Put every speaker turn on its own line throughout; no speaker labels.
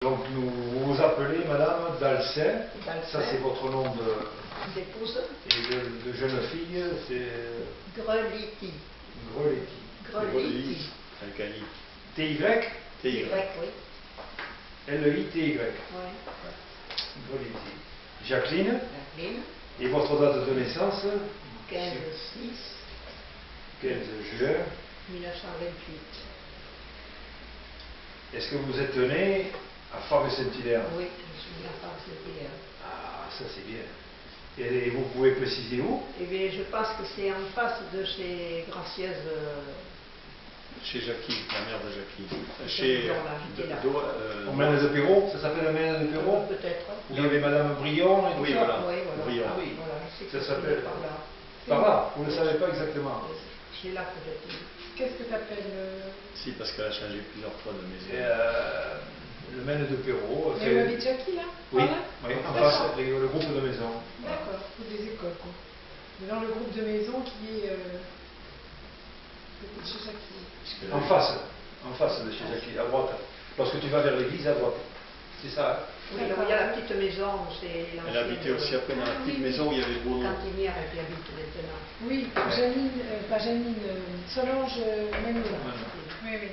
Donc nous vous appelez Madame Dalcin, ça c'est votre nom
d'épouse.
Et de jeune fille, c'est
Greliti.
Greliti.
Avec un I.
T-Y
T-Y, oui.
L-I-T-Y.
Oui.
Greliti. Jacqueline.
Jacqueline.
Et votre date de naissance
15-6.
15 juin
1928.
Est-ce que vous êtes né à Fabre-Saint-Hilaire?
Oui, je suis à Fabre-Saint-Hilaire.
Ah, ça c'est bien. Et vous pouvez préciser où?
Eh bien, je pense que c'est en face de chez Gracieuse.
Chez Jackie, la mère de Jackie.
Chez
au Maine de Perrault, ça s'appelle le Maine de Perrault?
Peut-être.
Où il y avait Madame Brion et tout
oui,
ça?
voilà.
Oui, voilà.
Brion.
Ah, oui, voilà. Je sais que
Ça s'appelle
par là.
Par là, vous ne le savez pas exactement.
C'est là que j'étais.
Qu'est-ce que tu appelles
Si, parce qu'elle a changé plusieurs fois de maison.
Le Maine de Perrault.
Et où habite Jackie là?
Oui,
Par là
oui, en face, le groupe de maison.
D'accord, ou des écoles quoi. Mais dans le groupe de maison qui est chez Jackie.
En face de chez Jackie, à droite. Lorsque tu vas vers l'église, à droite. C'est ça, hein?
Oui, là où il y a la petite maison, c'est
Elle habitait aussi après dans la petite maison où il y avait le beau.
cantinière qui habite maintenant.
Oui, Janine, pas Janine, Solange Manoula. Oui, oui.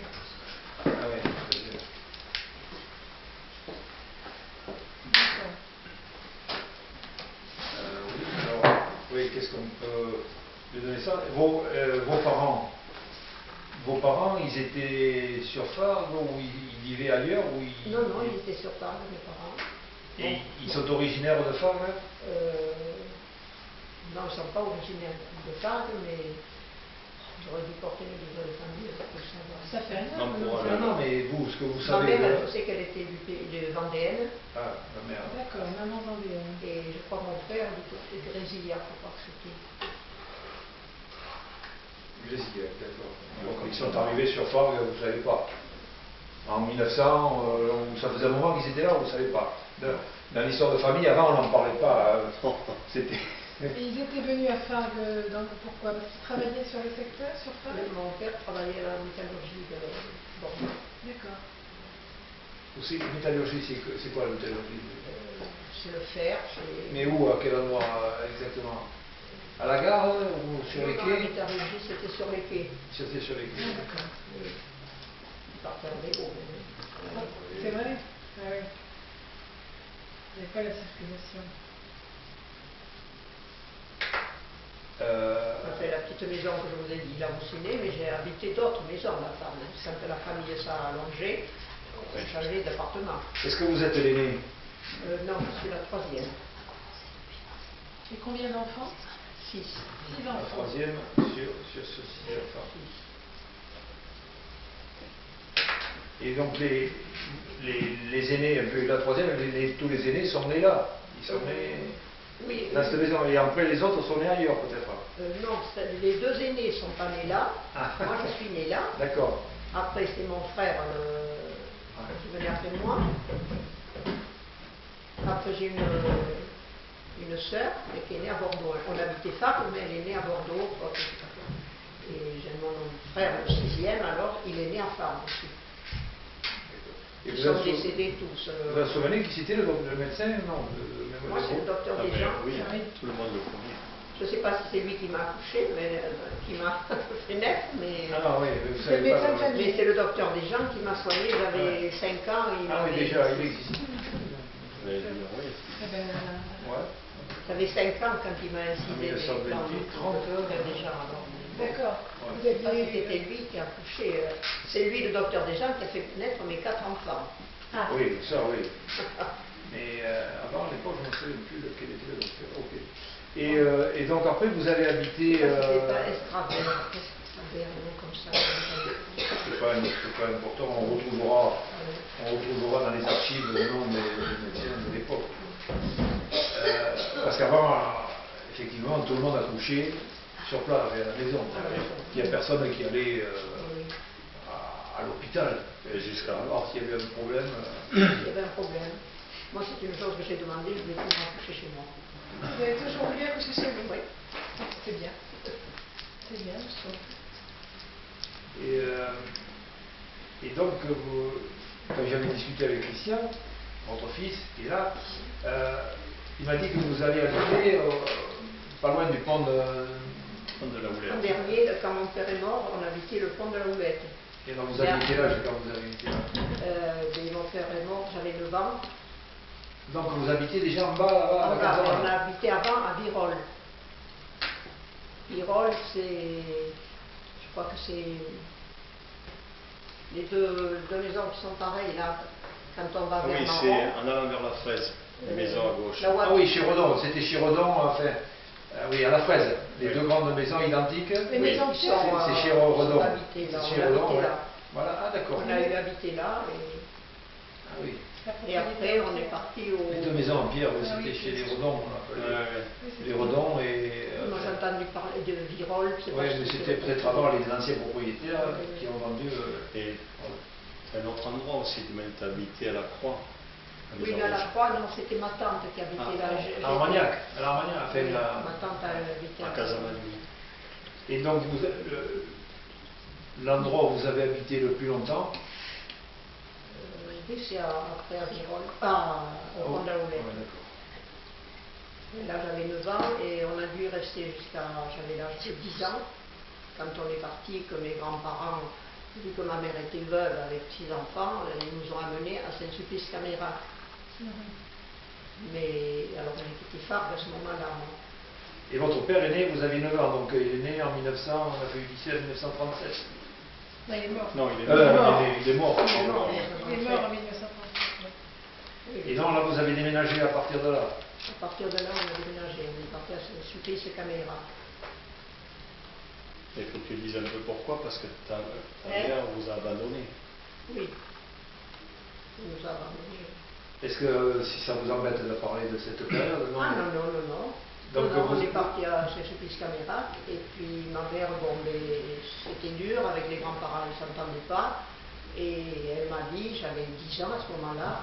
Ah oui, très bien.
D'accord.
Oui, alors, oui, qu'est-ce qu'on peut lui donner ça? Vos parents, ils étaient sur Fargue ou ils vivaient ailleurs ou ils...
Non, non, ils étaient sur Fargue, mes parents.
Et ils sont originaires de Fargue?
Non, ils ne sont pas originaires de Fargue, mais j'aurais dû porter mes livres de famille pour le savoir.
Ça fait rien.
Non, pour
Non, mais vous, ce que vous
Ma
savez...
mère, je sais qu'elle était du pays de Vendéenne.
Ah, ma mère.
D'accord, maman vendéenne.
Et je crois que mon frère du côté de Grésiliac, je crois que c'était.
Grésiliac, d'accord. Donc ils sont arrivés sur Fargue, vous ne savez pas. En 1900, ça faisait un moment qu'ils étaient là, vous ne savez pas. Dans l'histoire de famille, avant, on n'en parlait pas. C'était...
Et ils étaient venus à Fargue, pourquoi? Parce qu'ils travaillaient sur le secteur, sur Fargue?
Mon père travaillait à la métallurgie de Bordeaux.
D'accord.
Aussi, métallurgie, c'est quoi la métallurgie?
C'est le fer, c'est...
Mais où, à quel endroit exactement? À la gare ou sur les
La
quais?
métallurgie, c'était sur les quais.
C'était sur les quais.
D'accord.
Oui. Ils partaient en vélo.
C'est vrai? Ah oui. Il n'y avait pas la circulation.
Après la petite maison que je vous ai dit, là au ciné, mais j'ai habité d'autres maisons, ma femme. Quand la famille s'est allongée, on a changé d'appartement.
Est-ce que vous êtes l'aîné?
Non, je suis la troisième.
Et combien d'enfants?
6.
6
La
enfants.
troisième sur ce 6 enfants. Et donc les aînés, un peu la troisième, tous les aînés sont nés là. Ils sont nés
Oui,
dans cette maison. Et après les autres sont nés ailleurs peut-être.
non, les deux aînés ne sont pas nés là.
Ah.
Moi, je suis née là.
D'accord.
Après, c'est mon frère qui venait après moi. Après, j'ai une sœur qui est née à Bordeaux. On habitait Fargue, mais elle est née à Bordeaux. Et j'ai mon frère, le 6e, alors il est né à Fargue aussi.
Et
Ils sont décédés tous.
Vous vous souvenez qui c'était le médecin? Non,
Moi, c'est le docteur Desjans.
Oui, tout le monde le connaît.
Je ne sais pas si c'est lui qui m'a accouché, mais qui m'a fait naître, mais...
Ah non, oui, vous
C'est le
savez
médecin de
pas.
famille.
Mais c'est le docteur Desjans qui m'a soigné, j'avais 5 ans. Et
Ah oui, déjà, il existe.
Vous allez dire oui.
Eh ben,
Ouais.
J'avais 5 ans quand il m'a incisé les
1928,
dents du
30
docteur Desjans. Alors.
d'accord.
Ouais.
Vous
Je sais pas si
aviez...
c'était lui qui a accouché. C'est lui, le docteur Desjans, qui a fait naître mes 4 enfants.
Ah,
Oui, ça oui. Mais avant, à l'époque, je ne me souviens plus lequel était le docteur. Ok. Et donc après, vous avez habité...
C'était pas Estravert, comme ça.
C'est pas important, on retrouvera dans les archives le nom des médecins de l'époque. Parce qu'avant, effectivement, tout le monde accouchait sur place, à la maison. Il n'y a personne qui allait à l'hôpital. Jusqu'à alors s'il y avait un problème.
Il y avait un problème. Moi, c'est une chose que j'ai demandé, je voulais toujours accoucher chez moi.
vous avez toujours voulu accoucher chez vous?
Oui.
C'est bien. C'est bien, je trouve.
Et donc, quand j'avais discuté avec Christian, votre fils, qui est là, il m'a dit que vous allez habiter pas loin du pont de...
Pont de la Houlette.
L'an dernier, quand mon père est mort, on habitait le pont de la Houlette.
Et donc vous habitez là, quand vous habitez là.
Mais mon père est mort, j'avais 9 ans.
Donc vous habitez déjà en bas, là-bas, à la caserne.
On a habité avant à Birolles. Birolles, c'est... Je crois que c'est... Les deux maisons qui sont pareilles, là, quand on va vers
Oui,
Maron.
c'est en allant vers la fraise, les maisons à gauche.
La
Ah oui, chez Redon, c'était chez Redon, enfin, oui, à la fraise, les
Oui.
deux grandes maisons identiques.
Les maisons qui sont...
C'est chez Redon.
habitées là,
C'est
on
chez
a
Redon,
habité
ouais.
là.
Voilà, ah d'accord.
On a eu habité là,
Ah oui.
et après on est parti au...
Les deux maisons en pierre, oui,
Ah
c'était
oui,
chez les
c'est-
Redon, on appelait.
Ouais.
Les Redon et...
Moi j'ai entendu parler de Birolles, c'est
Oui, mais c'était peut-être avant les anciens propriétaires
Oui, oui.
qui ont vendu...
Et c'est un autre endroit aussi, tu as habité à la Croix.
Oui, mais à la Croix, non, c'était ma tante qui habitait là.
à Armagnac, enfin,
Oui, ma tante habitait
À Casamani.
Et donc, l'endroit où vous avez habité le plus longtemps,
Oui, c'est après à Birolles, au pont de la Houlette.
Ouais, d'accord.
Et là, j'avais 9 ans et on a dû rester j'avais l'âge de 10 ans, quand on est parti, que mes grands-parents, vu que ma mère était veuve avec 6 enfants, ils nous ont amenés à Saint-Sulpice-Camérac. Mais alors, j'ai quitté Fargue à ce moment-là. moi.
Et votre père est né, vous avez 9 ans, donc il est né en 1900, on a fait du lycée en 1937.
Non, il est mort.
Non, il est
Il est mort.
Il est mort,
Il est mort en 1937.
Oui.
Et donc là, vous avez déménagé à partir de là.
À partir de là, on a déménagé. On est parti à Saint-Sulpice-Camérac.
Il faut que tu dises un peu pourquoi, parce que ta mère vous a abandonné.
Oui. Il nous a abandonnés.
Est-ce que, si ça vous embête de parler de cette période, non?
Ah non, non, non, non.
Donc,
Non,
vous-
on est parti à Saint-Sulpice-Camérac et puis ma mère, bon, mais c'était dur, avec les grands-parents, ils ne s'entendaient pas. Et elle m'a dit, j'avais 10 ans à ce moment-là,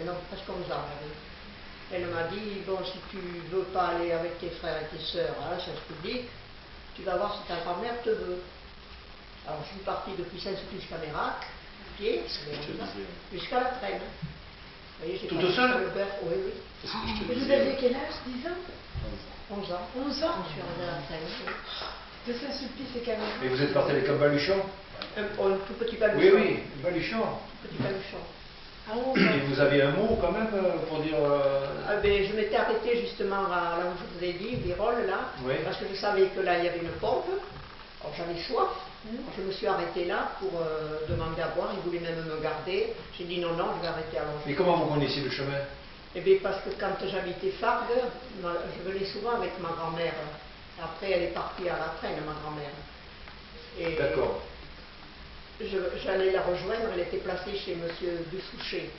non, presque 11 ans j'avais. Elle m'a dit, bon, si tu ne veux pas aller avec tes frères et tes sœurs à la science publique, tu vas voir si ta grand-mère te veut. Alors je suis partie depuis Saint-Sulpice-Camérac, à pied,
Ce que je te disais.
jusqu'à la Traîne. Vous voyez, j'ai
Toute
passé
seule
sur le bœuf, oui, oui.
C'est ce que je te
Et vous
disais.
aviez quel âge? 10 ans
11 ans.
11 ans?
Je suis arrivée à la Traîne. Oui.
De Saint-Sulpice et Camérac.
Et vous êtes parti avec un baluchon?
Un tout petit baluchon.
Oui, oui, un baluchon.
Petit baluchon.
À 11
Et
ans.
vous avez un mot quand même pour dire...
Ah ben, je m'étais arrêtée justement là où je vous ai dit, Birolles, là,
Oui.
parce que je savais que là, il y avait une pompe. Alors j'avais soif. Alors, je me suis arrêtée là pour demander à boire. Ils voulaient même me garder. J'ai dit non, non, je vais arrêter à manger.
Et comment vous connaissez le chemin?
Eh bien, parce que quand j'habitais Fargue, je venais souvent avec ma grand-mère. Après, elle est partie à la Traîne, ma grand-mère. Et
D'accord.
j'allais la rejoindre, elle était placée chez monsieur Dusouchet.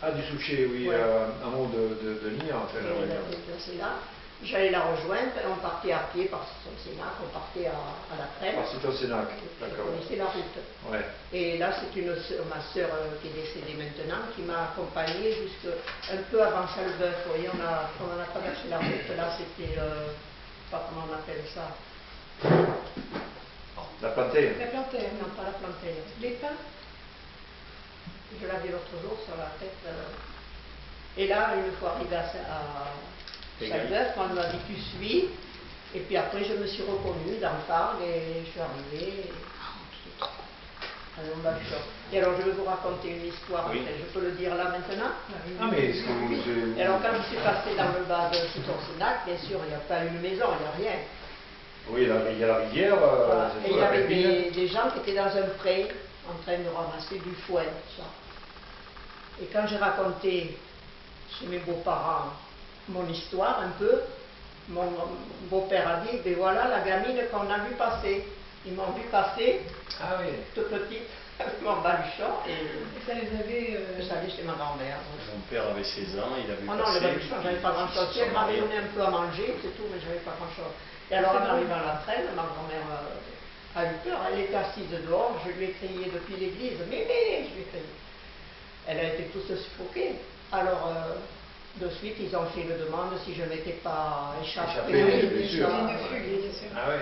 Ah, du Souchet, oui,
Ouais.
un mot de Lire, en fait.
Ah, ouais.
Elle était placée là. J'allais la rejoindre, et on partait à pied par son Sénac, on partait à la Traîne.
Ah, c'est au Sénac,
Je
d'accord.
connaissais la route.
Ouais.
Et là, c'est ma sœur qui est décédée maintenant, qui m'a accompagnée jusque un peu avant Chalbeuf. Vous voyez, on a traversé la route. Là, c'était, je ne sais pas comment on appelle ça.
La Plantée.
La plantaire.
Non, pas la plantaine.
Les pins.
Je l'avais l'autre jour sur la tête. Et là, une fois arrivé à Chalbeuf, on m'a dit tu suis. Et puis après, je me suis reconnue dans Fargue et je suis arrivée. Et alors, je vais vous raconter une histoire.
Oui.
Je peux le dire là maintenant.
Ah, mais est-ce que vous...
Et alors, quand je suis passée dans le bas de Citon-Sénac, bien sûr, il n'y a pas une maison, il n'y a rien.
Oui, il y a la rivière,
Voilà.
c'est
Et
tout,
il y
la
avait
pépine.
des gens qui étaient dans un pré, en train de ramasser du foin, tout ça. Et quand j'ai raconté chez mes beaux-parents mon histoire un peu, mon beau-père a dit, ben voilà la gamine qu'on a vu passer. Ils m'ont vu passer,
Ah oui.
toute petite, avec mon baluchon, et
Et ça les avait.
je savais chez ma grand-mère.
Mon père avait 16 ans, il a vu
Oh non,
passer.
le baluchon, j'avais pas grand-chose. Elle m'avait donné un peu à manger, c'est tout, mais j'avais pas grand-chose. Et alors, en arrivant à la Traîne, ma grand-mère a eu peur. Elle était assise dehors, je lui ai crié depuis l'église, Mémé, je lui ai crié. Elle a été toute suffoquée. Alors, de suite, ils ont fait une demande si je n'étais pas échappée.
Échappée,
Oui,
bien sûr.
ça,
Une fugue, bien sûr.
Ah oui.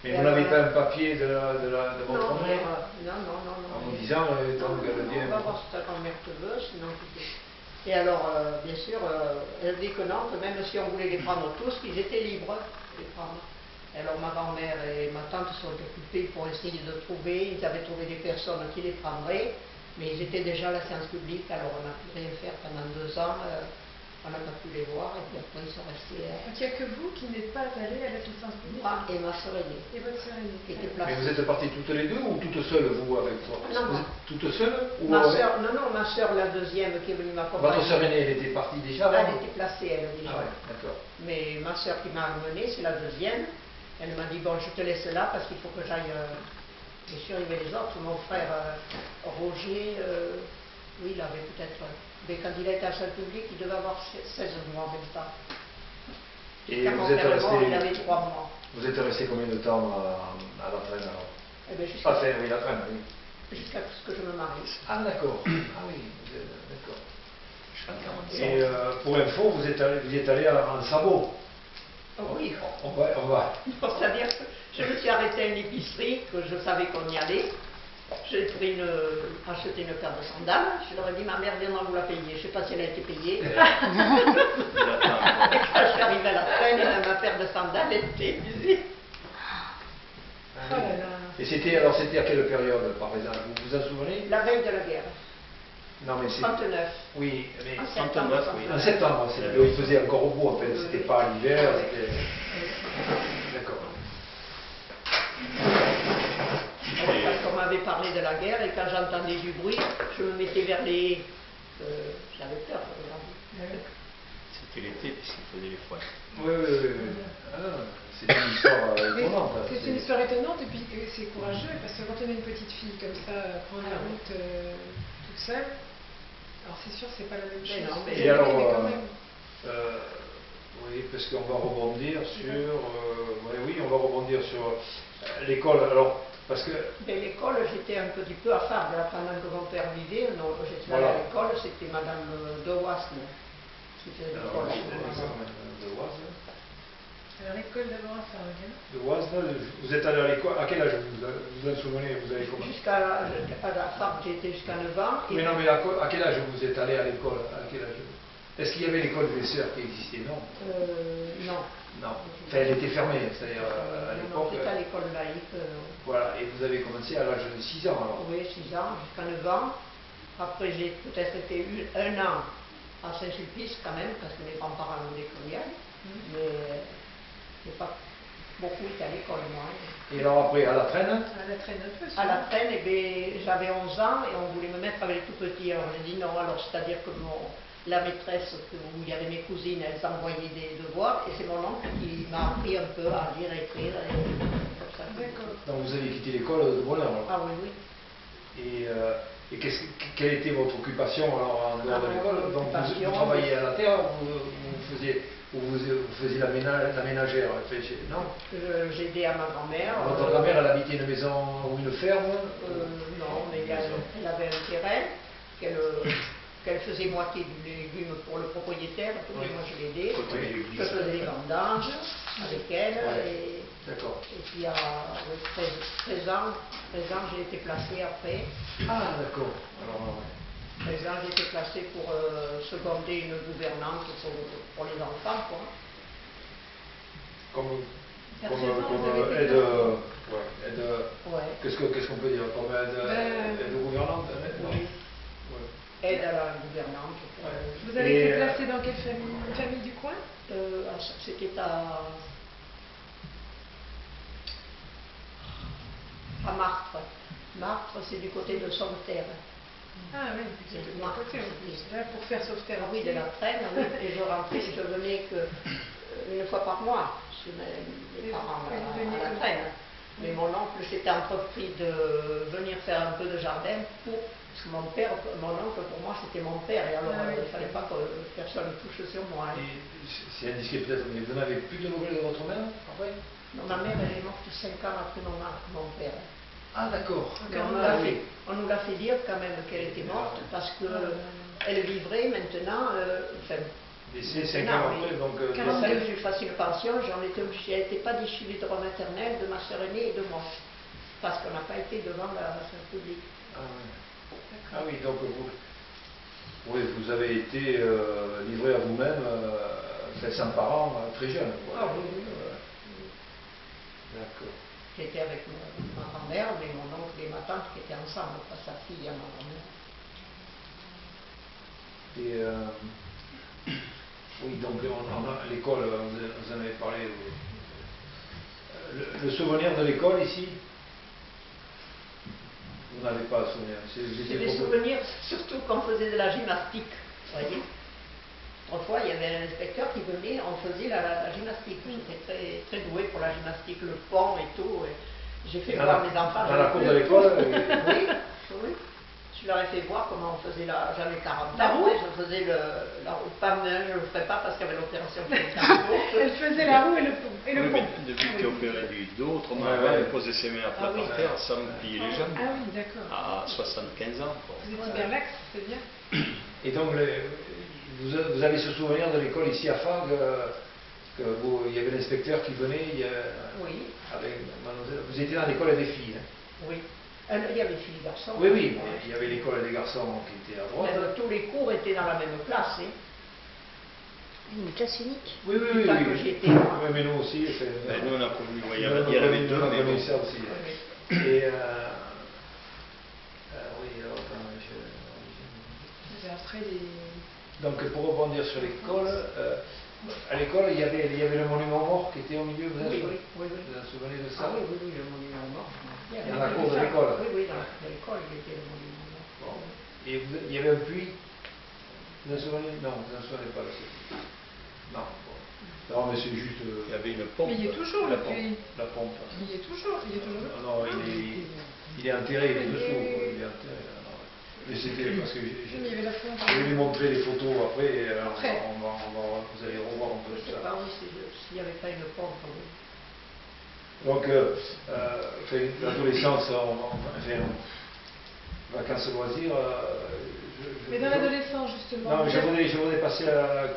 Mais vous n'avez pas un papier de votre
non,
mère?
non, non, non, non.
En disant, donc elle vient.
On va voir si ta grand-mère te veut, sinon tu fais. Et alors, bien sûr, elle dit que non, que même si on voulait les prendre tous, qu'ils étaient libres de les prendre. Et alors ma grand-mère et ma tante se sont occupées pour essayer de trouver, ils avaient trouvé des personnes qui les prendraient, mais ils étaient déjà à la séance publique, alors on n'a pu rien faire pendant 2 ans, on n'a pas pu les voir, et puis après ils sont restés.
Donc il n'y a que vous qui n'êtes pas allé à la séance publique?
Moi et ma sœur aînée.
Et votre sœur aînée?
Qui était
Mais
placée.
vous êtes parties toutes les deux ou toutes seules, vous, avec toi?
Non,
Vous
non.
êtes toutes seules ou
Ma
avec-
sœur, non, ma sœur, la deuxième qui est venue m'accompagner.
Votre sœur aînée, elle était partie déjà avant?
Elle était placée, elle déjà.
Ah ouais, d'accord.
Mais ma sœur qui m'a amenée, c'est la deuxième. Elle m'a dit, bon, je te laisse là parce qu'il faut que j'aille, bien sûr, il y avait les autres. Mon frère Roger, oui, il avait peut-être, mais quand il était à salle publique, il devait avoir 16 mois en même temps.
Et
Quand mon
vous êtes
père est mort, il
resté,
avait 3 mois.
vous êtes resté combien de temps à la traîne alors?
Eh bien,
Ah, c'est, oui, la traîne, oui.
jusqu'à ce que je me marie.
Ah, d'accord. Ah oui, vous êtes, d'accord.
Jusqu'à 45.
Et pour info, vous êtes allé en sabot.
Oh, oui.
On va.
C'est-à-dire que je me suis arrêtée à une épicerie, que je savais qu'on y allait. J'ai acheté une paire de sandales. Je leur ai dit, ma mère viendra vous la payer. Je ne sais pas si elle a été payée. Et quand je suis arrivée à la traîne, ma paire de sandales était usée.
Oh là là.
Et c'était à quelle période, par exemple? Vous vous en souvenez?
La veille de la guerre,
Non, mais c'est.
39.
Oui, mais.
En septembre.
39, oui.
En septembre, il faisait encore beau, en fait. C'était pas l'hiver,
Oui.
c'était. D'accord.
Parce qu'on m'avait parlé de la guerre, et quand j'entendais du bruit, je me mettais vers les haies. J'avais peur,
C'était l'été puisqu'il faisait les froids.
Oui. Ah, c'est une histoire
Mais
étonnante.
c'est une histoire étonnante et puis c'est courageux parce que quand on a une petite fille comme ça, prendre la route toute seule, alors c'est sûr c'est pas la même
Mais
chose.
non, mais-
Et alors,
mais quand même.
oui, parce qu'on va rebondir sur. Oui, on va rebondir sur l'école. Alors, parce que.
Mais l'école, j'étais un petit peu à part. Pendant que mon père vivait, j'étais allée
Voilà.
à l'école, c'était Madame de Wasne qui faisait
Alors,
l'école.
de Oise.
Alors l'école d'abord à Farragut.
De Oise, vous êtes allé à l'école. À quel âge vous vous en souvenez? Vous avez commencé?
Jusqu'à la fac, j'étais jusqu'à 9 ans. Et
Mais non, mais à quel âge vous êtes allé à l'école? À quel âge? Est-ce qu'il y avait l'école des sœurs qui existait? Non.
non.
Non. Enfin, elle était fermée, c'est-à-dire à
Non,
l'époque.
j'étais à l'école laïque.
Voilà, et vous avez commencé à l'âge de 6 ans alors.
Oui, 6 ans, jusqu'à 9 ans. Après, j'ai peut-être été 1 an à Saint-Sulpice quand même, parce que mes grands-parents ont des coloniales. Mais j'ai pas beaucoup été à l'école, moi.
Et alors après, à la traîne?
À la traîne un peu.
À la traîne, eh bien, j'avais 11 ans et on voulait me mettre avec les tout petits. Alors j'ai dit non, alors c'est-à-dire que la maîtresse où il y avait mes cousines, elles envoyaient des devoirs et c'est mon oncle qui m'a appris un peu à lire, écrire et comme ça.
D'accord.
Donc vous avez quitté l'école de bonne heure alors.
Ah oui, oui.
Et quelle était votre occupation alors en dehors de
Mon
l'école? Donc vous
occupation,
travailliez à la terre ou vous faisiez la ménagère? Non?
J'aidais à ma grand-mère.
Votre grand-mère, elle habitait une maison ou une ferme?
Non, mais elle avait un terrain qu'elle faisait moitié du légume pour le propriétaire, et
Oui.
moi je l'aidais.
Côté de
Je
l'église.
faisais les vendanges avec elle.
Ouais. D'accord.
Et puis à 13 ans, j'ai été placée après.
Ah d'accord. Alors, ouais.
13 ans, j'ai été placée pour seconder une gouvernante pour les enfants, quoi.
Comme
À 13 ans, vous avez été
aide. Ouais, aide.
Ouais.
Qu'est-ce qu'on peut dire? Comme aide gouvernante?
Oui.
Ouais.
Aide à la gouvernante.
Vous avez
Et,
été placé dans quelle famille? Une famille du coin?
C'était à Martre. Martre, c'est du côté de Sauveterre.
Ah oui,
C'est
c'est de
de
l'autre côté en plus. Là, pour faire sauveterre.
Ah oui, de la traîne, oui. Et je rentrais, je venais une fois par mois chez mes parents
Oui, vous veniez
à la
comme
traîne.
ça.
Mais mon oncle s'était entrepris de venir faire un peu de jardin parce que mon oncle pour moi c'était mon père et alors
Ah oui.
il ne fallait pas que personne touche sur moi.
Et c'est indiscret peut-être, mais vous n'avez plus de nouvelles de votre mère après?
Non, ma mère elle est morte 5 ans après mon père.
Ah d'accord.
Mais on nous l'a fait dire quand même qu'elle était morte parce qu'elle vivrait maintenant,
Et c'est 5 ans après, donc.
il fallait que je fasse une pension, j'en étais obligée, elle n'était pas d'issue du droit maternel de ma sœur aînée et de moi. parce qu'on n'a pas été devant la salle publique.
Ah, ouais. Ah oui, donc vous avez été livré à vous-même, sans parents, très jeune. Quoi.
Ah oui, oui.
D'accord.
J'étais avec ma grand-mère, mais mon oncle et ma tante qui étaient ensemble, pas sa fille et ma grand-mère.
Et oui, donc à l'école, vous en avez parlé. Le souvenir de l'école ici, vous n'avez pas à souvenir.
C'est des souvenirs, surtout quand on faisait de la gymnastique, vous voyez. Autrefois, il y avait un inspecteur qui venait, on faisait la gymnastique. J'étais très, très douée pour la gymnastique, le pont et tout. J'ai fait voir mes enfants.
Dans la cour de l'école
Oui, oui. Je leur ai fait voir comment on faisait j'avais 40 ans, et je faisais la roue. Pas maintenant, je ne le ferai pas parce qu'il y avait l'opération qui était en cours.
Elle faisait la roue et le pont. Et le
Oui,
pont.
mais depuis que tu es opéré du dos, autrement,
Ouais.
elle posait ses mains à plat
Ah oui.
par terre sans plier les jambes.
Ah oui, d'accord.
À 75 ans. Quoi.
Vous étiez bien lax, c'est bien.
Et donc, vous avez ce souvenir de l'école ici à Fargues, il y avait l'inspecteur qui venait,
Oui,
avec mademoiselle. Vous étiez dans l'école des filles, hein?
oui. Il y avait filles et garçons.
Oui, oui, mais
Ouais.
il y avait l'école des garçons qui était à droite.
Même tous les cours étaient dans la même classe. Hein.
Une classe unique.
Oui, oui, oui.
Tant
oui.
que j'y étais, moi.
Oui, mais nous aussi.
Ben, nous, on a connu, il y avait deux,
on a
mais
connu
bon.
ça aussi.
Oui, oui.
Et oui, alors,
Mais après, les...
donc pour rebondir sur l'école, à l'école il y avait le monument mort qui était au milieu, vous
Oui,
vous
oui, oui, oui.
vous souvenez de ça?
Ah oui, oui, oui, le monument mort.
Dans la cour de l'école.
Oui, oui, dans la cour de l'école, il était le monument mort.
Bon. Et il y avait un puits, vous vous souvenez? Non, vous vous souvenez pas de ce puits. Non, bon. Non, mais c'est juste...
Il y avait une pompe.
Mais il y est toujours,
la
le
pompe.
puits.
La pompe.
Il y est toujours, il y est toujours.
Non, il est enterré, il est dessous. Quoi. Il est enterré. Non. Mais c'était parce que
Oui, mais il y avait la fonte.
je vais lui montrer les photos après, et
Après.
vous allez revoir un peu
Je
tout
sais
ça.
pas, oui, s'il n'y avait pas une pompe, oui.
Donc, l'adolescence, vacances loisirs.
Mais dans l'adolescence, justement.
Non, mais je voudrais passer à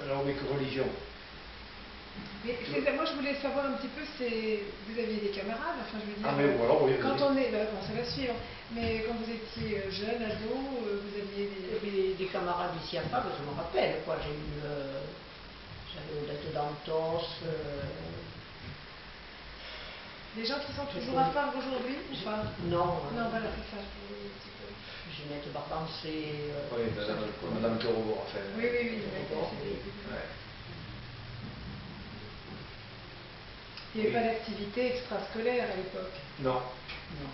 la rubrique religion.
Mais moi, je voulais savoir un petit peu, vous aviez des camarades, enfin, je veux dire.
Ah, mais voilà, oui.
Quand on est, bon, ça va suivre. Mais quand vous étiez jeune, ado, vous aviez
Des camarades ici à Fargues, je me rappelle, quoi. J'avais Odette Dantos,
des gens qui sont toujours à Fargues aujourd'hui ou pas?
non,
Non, voilà, c'est ça. Je voulais un petit peu.
Ginette Barbancé,
Oui, Madame Thérobo, enfin.
Oui, oui, oui.
Ouais.
Il n'y avait pas d'activité extrascolaire à l'époque.
Non.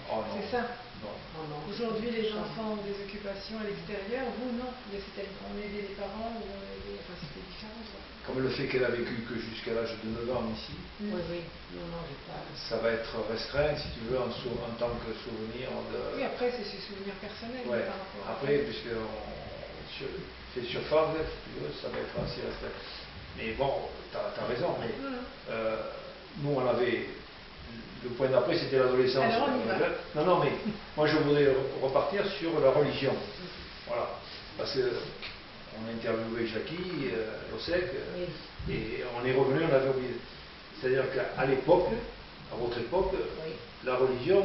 Oh, non.
C'est ça.
Non.
oh non.
Aujourd'hui, les enfants ont des occupations à l'extérieur. Vous, non. On aidait les parents ou on aidait... Enfin, c'était différent, quoi.
Comme le fait qu'elle a vécu que jusqu'à l'âge de 9 ans ici,
Oui, oui, non, j'ai pas.
ça va être restreint, si tu veux, en tant que souvenir de...
Oui, après, c'est ses souvenirs personnels
Ouais.
par rapport à...
Après, puisque c'est sur Fargues, si tu veux, ça va être assez restreint. Mais bon, tu as raison. Mais, nous, on avait... Le point d'après, c'était l'adolescence.
Alors, on y va.
Non, non, mais moi, je voudrais repartir sur la religion. Voilà. Parce que on a interviewé Jackie, Losec,
Oui.
et on est revenu, on avait oublié. C'est-à-dire qu'à l'époque, à votre époque,
Oui.
la religion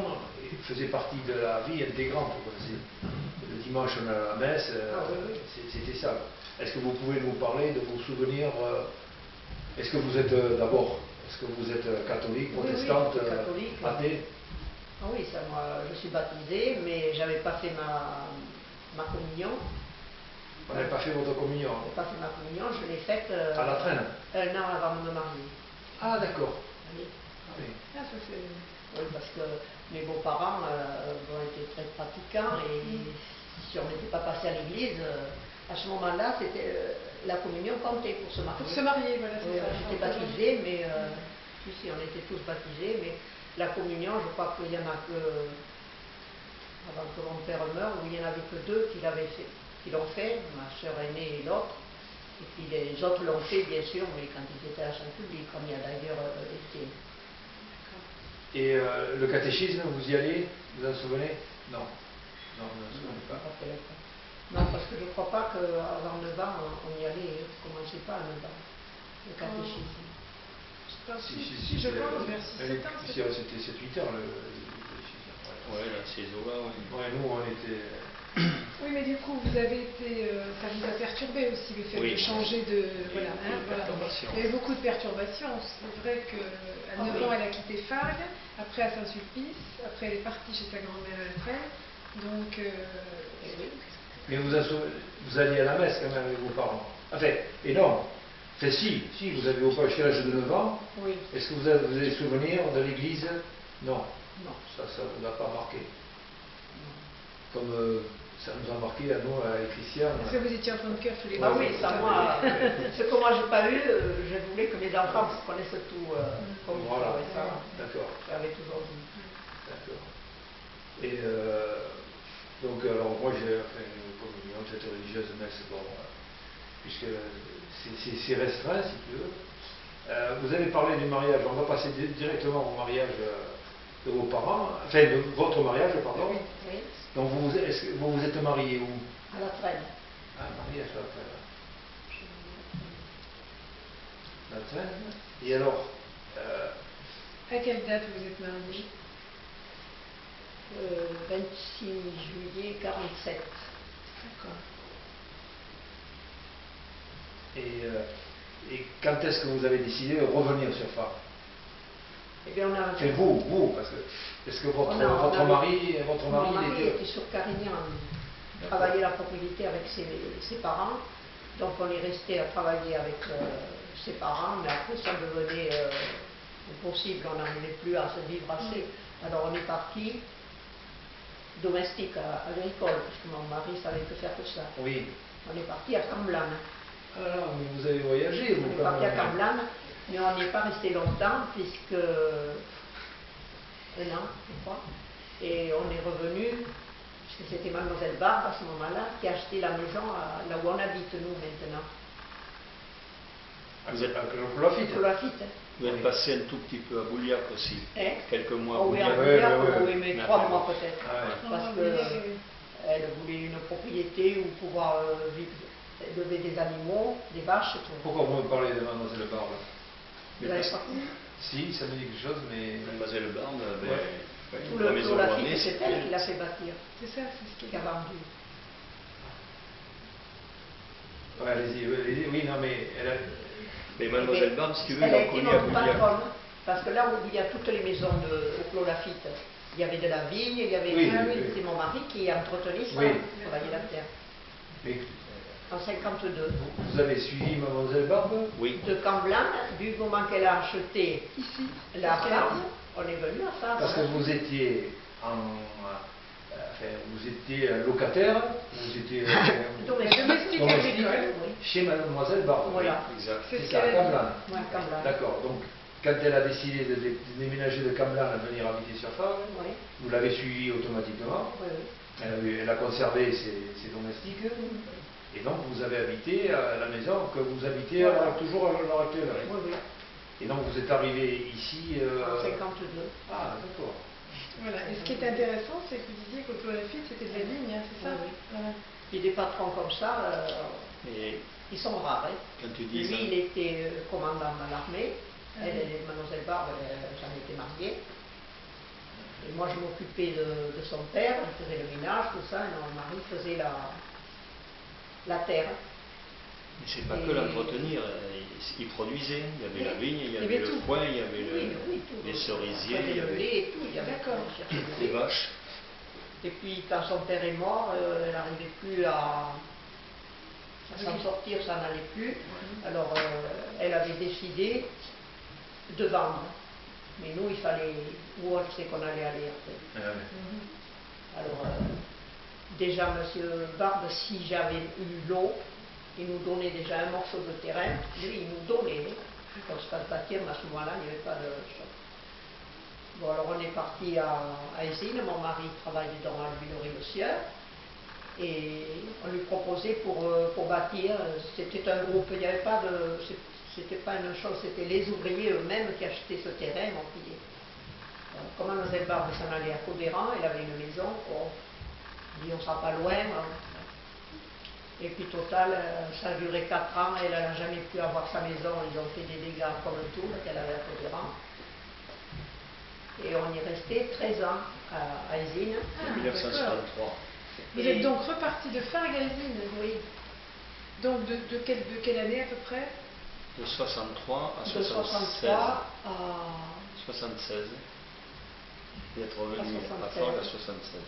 faisait partie de la vie intégrante. Quoi. Le dimanche, on allait à la messe,
oui.
c'était ça. Est-ce que vous pouvez nous parler de vos souvenirs? Est-ce que vous êtes d'abord, est-ce que vous êtes catholique,
Oui,
protestante,
oui, catholique.
athée?
Ah oui, ça, moi, je suis baptisée, mais j'avais pas fait ma communion.
Vous n'avez pas fait votre communion?
Je n'ai pas fait ma communion, je l'ai faite
À la traîne?
un an avant de me marier.
Ah, d'accord.
Oui.
Oui.
Ah, ça, c'est...
Oui, parce que mes beaux-parents ont été très pratiquants et si on n'était pas passé à l'église, à ce moment-là, c'était la communion comptait pour se marier.
Pour se marier, voilà, c'est
Oui,
ça.
j'étais baptisée, mais si, on était tous baptisés, mais la communion, je crois qu'il y en a que, avant que mon père meure, où il n'y en avait que deux qui l'ont fait, ma soeur aînée et l'autre. Et puis les autres l'ont fait, bien sûr, mais quand ils étaient à la salle publique, comme il y a d'ailleurs été.
Et le catéchisme, vous y allez? Vous en souvenez? Non. Non, vous en souvenez pas.
Non, parce que je ne crois pas qu'avant 9 ans, on y allait, on ne commençait pas à 9 ans, le catéchisme.
Si, je pense, vers 6-7 ans.
C'était 7-8 ans.
Ouais, là, ces eaux-là, oui.
Ouais, nous, on était...
Oui, mais du coup, vous avez été, ça vous a perturbé aussi le fait
Oui.
de changer de...
Oui,
Voilà,
beaucoup de
voilà.
perturbations.
Il y a eu beaucoup de perturbations. C'est vrai qu'à 9
oui.
ans, elle a quitté Fargue, après à Saint-Sulpice, après elle est partie chez sa grand-mère à Latrelle. Donc,
Eh oui.
Mais vous alliez à la messe quand même avec vos parents. Enfin, et non. Enfin, si, vous avez au pas jusqu'à l'âge de 9 ans.
Oui.
Est-ce que vous avez des souvenirs de l'église? Non.
Non.
Ça ne vous a pas marqué. Comme ça nous a marqué à nous, à Christian.
parce que vous étiez enfant de cœur tous les deux.
Ah oui, ça moi, ce que moi j'ai pas eu, je voulais que mes enfants connaissent tout comme il
Voilà.
faut, et ça,
D'accord.
j'avais toujours dit.
D'accord. Et donc, alors moi j'ai fait une communion, cette religieuse messe, bon, puisque c'est restreint si tu veux. Vous avez parlé du mariage, on va passer directement au mariage de vos parents, enfin de votre mariage, pardon.
Oui, oui,
Donc est-ce que vous vous êtes mariés où?
à la traîne.
Ah, mariage à la traîne. Et alors,
À quelle date vous êtes mariés?
26 juillet 47.
D'accord.
et quand est-ce que vous avez décidé de revenir sur Fargue?
Eh bien, on a...
C'est vous, parce que est-ce que votre
Mon
mari
mari était sur Carignan, il travaillait la propriété avec ses parents, donc on est resté à travailler avec ses parents, mais après ça devenait impossible, on n'arrivait plus à se vivre assez. Alors on est parti domestique, agricole, puisque mon mari savait que faire que ça.
Oui.
On est parti à Camblanne.
Ah, mais vous avez voyagé, vous,
On est
quand
parti à
même.
Camblanne, mais on n'est pas resté longtemps, puisque un an, je crois, et on est revenu, puisque c'était Mademoiselle Barbe à ce moment-là, qui a acheté la maison là où on habite, nous, maintenant.
Vous êtes à Cloafite.
Cloafite.
Vous êtes passé un tout petit peu à Bouliac aussi.
Hein?
Quelques mois à
Oh oui, à
Bouliac.
Bouliac, oui, mais
Mais
3
après,
mois peut-être.
Ah ouais.
Parce
Ah,
qu'elle voulait une propriété où pouvoir élever des animaux, des vaches et tout.
Pourquoi vous me parlez de Mademoiselle Barbe?
Vous n'avez pas connu?
Si, ça me dit quelque chose, mais...
Mademoiselle Barbe avait
Ouais.
Tout
la
le
maison
Cloafite,
Rouennais,
c'est elle qui l'a fait bâtir,
C'est ça, c'est ce
qui a vendu.
Ouais, allez-y, oui, non, mais elle a...
Mais Mademoiselle Barbe, si tu veux,
elle a
elle a
été
connu à
notre
Bouliac.
patronne, parce que là où il y a toutes les maisons au Clos Lafitte, il y avait de la vigne, il y avait...
Oui,
Ah
oui.
c'est mon mari qui entretenait ça,
Oui.
qui travaillait la terre,
Mais
en 52.
vous avez suivi Mademoiselle Barbe?
Oui.
De Camblanne, du moment qu'elle a acheté
Ici,
la
c'est ce qu'elle a
ferme,
dit.
on est venu à ça.
Parce que vous étiez vous étiez locataire, vous étiez
Domestique
domestique
agricole, oui.
chez Mademoiselle Barbe.
Voilà.
Exact.
C'est
C'est
ce
ça, à
qu'elle a dit.
Camblanne.
Ouais, Camblanne.
D'accord, donc quand elle a décidé de déménager de Camblanne à venir habiter sur Fargue,
Oui,
vous l'avez suivi automatiquement,
oui, oui.
elle a conservé ses domestiques, et donc vous avez habité à la maison que vous habitez
Voilà.
toujours à l'heure actuelle.
Oui, oui,
Et donc vous êtes arrivé ici...
en 52.
Ah, d'accord.
Voilà. Et ce qui est intéressant, c'est que vous disiez qu'au Clos Lafitte, c'était de la vigne, hein, c'est ça?
Oui, oui.
Voilà.
Et des patrons comme ça,
Et
ils sont rares. Hein.
quand tu dis
Lui,
ça,
il était commandant dans l'armée. Mademoiselle Barbe, j'en étais mariée. Et moi, je m'occupais de son père, il faisait le ménage, tout ça, et mon mari faisait la terre.
mais c'est pas que l'entretenir, il produisait. Il y avait la vigne, il y
Il y
avait
avait
le
tout.
foin, il y avait
Oui, tout.
les
Il
cerisiers,
faisait
il y
le
avait
lait et tout. Il y avait
D'accord.
les vaches.
Et puis, quand son père est mort, elle n'arrivait plus à s'en sortir, ça n'allait plus. Alors, elle avait décidé de vendre. Mais nous, il fallait où on sait qu'on allait aller après.
Ah ouais.
Alors, déjà, M. Barbe, si j'avais eu l'eau, il nous donnait déjà un morceau de terrain. Lui, il nous donnait. Quand je passe bâtir, mais à ce moment-là, il n'y avait pas de choc. Bon, alors on est parti à Esine. Mon mari travaillait dans la huilerie Le Sieur. Et on lui proposait pour bâtir. C'était un groupe, il n'y avait pas de... C'était pas une chose, c'était les ouvriers eux-mêmes qui achetaient ce terrain, on payait. Comme Mademoiselle Barbe s'en allait à Codéran, elle avait une maison, on dit on sera pas loin. Hein. Et puis total, ça a duré 4 ans, elle n'a jamais pu avoir sa maison, ils ont fait des dégâts comme tout qu'elle avait à Codéran. Et on y restait 13 ans à Isine.
En 1953.
Vous êtes donc reparti de Fargues à Isine?
Oui,
Donc de quelle année à peu près?
De 63 à
de
76.
63 à
76. Et être revenu à
76.
Fargues à 76.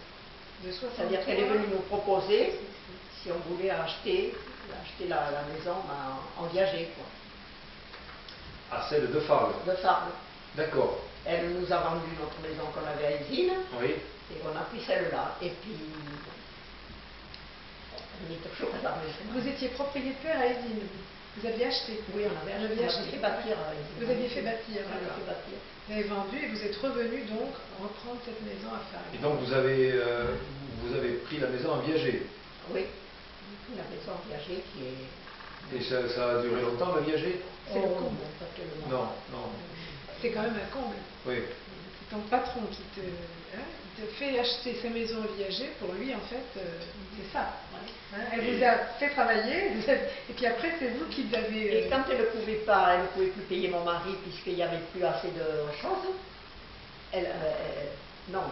De 63.
C'est-à-dire qu'elle est venue nous proposer si on voulait acheter la maison en viager, quoi,
À celle de Farles.
de Farles.
D'accord.
Elle nous a vendu notre maison qu'on avait à Isine
Oui.
et on a pris celle-là. Et puis, on est toujours à la maison.
Vous étiez propriétaire à Isine. Vous aviez acheté?
Oui, on avait fait bâtir à Isine.
Vous aviez fait bâtir,
On avait
d'accord.
fait bâtir.
Vous avez vendu et vous êtes revenu donc reprendre cette maison à Fargues.
Et donc vous avez pris la maison en viager.
Oui, la maison en viager qui est...
Et ça a duré longtemps, le viager?
C'est le comble.
non, pas tellement.
Non, non.
C'est quand même un comble.
Oui.
C'est ton patron qui te fait acheter sa maison au viager. Pour lui, en fait, c'est ça.
Ouais.
Hein, elle vous a fait travailler, et puis après, c'est vous qui l'avez...
Et quand elle ne pouvait plus payer mon mari puisqu'il n'y avait plus assez de choses, non,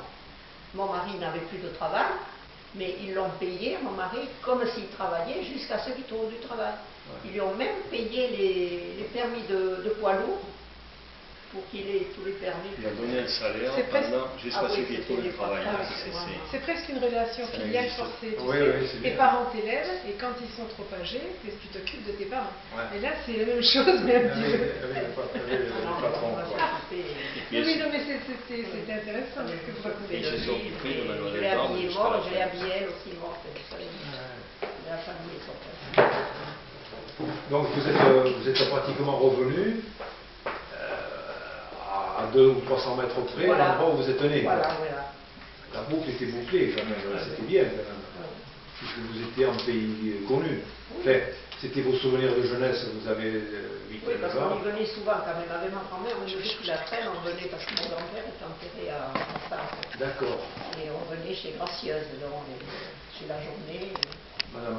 mon mari n'avait plus de travail, mais ils l'ont payé, mon mari, comme s'il travaillait jusqu'à ce qu'il trouve du travail.
Ouais.
Ils lui ont même payé les permis de poids lourd pour qu'il ait tous les permis.
Il a donné un salaire
C'est presque-
jusqu'à ce qu'il trouve du travail.
Ah,
C'est presque une relation
Ça
filiale
existe.
forcée. Tu
Oui,
sais,
oui, c'est
tes
bien.
parents t'élèvent, et quand ils sont trop âgés, tu t'occupes de tes parents.
Ouais.
Et là, c'est la même chose, mais un petit peu.
Non,
patron,
on va
quoi.
s'occuper.
Oui, non, mais c'était intéressant ce que vous racontez.
Il se sont occupés de Mademoiselle
Je l'ai
Barbe
habillée
jusqu'à
mort,
la
je l'ai
fin.
habillée elle aussi morte. La famille est sortie.
Donc vous êtes pratiquement revenu à 200 ou 300 mètres près,
Voilà.
à l'endroit où vous êtes né. quoi.
Voilà, voilà.
La boucle était bouclée quand même, c'était bien quand même. Puisque vous étiez en pays connu. Enfin, c'était vos souvenirs de jeunesse, vous avez 8
Oui, parce
ans.
qu'on y venait souvent quand même. Avec ma grand-mère, on venait toute la traîne, on venait parce que mon grand-père était enterré à Sarre.
D'accord.
Et on venait chez Gracieuse, chez la journée.
Madame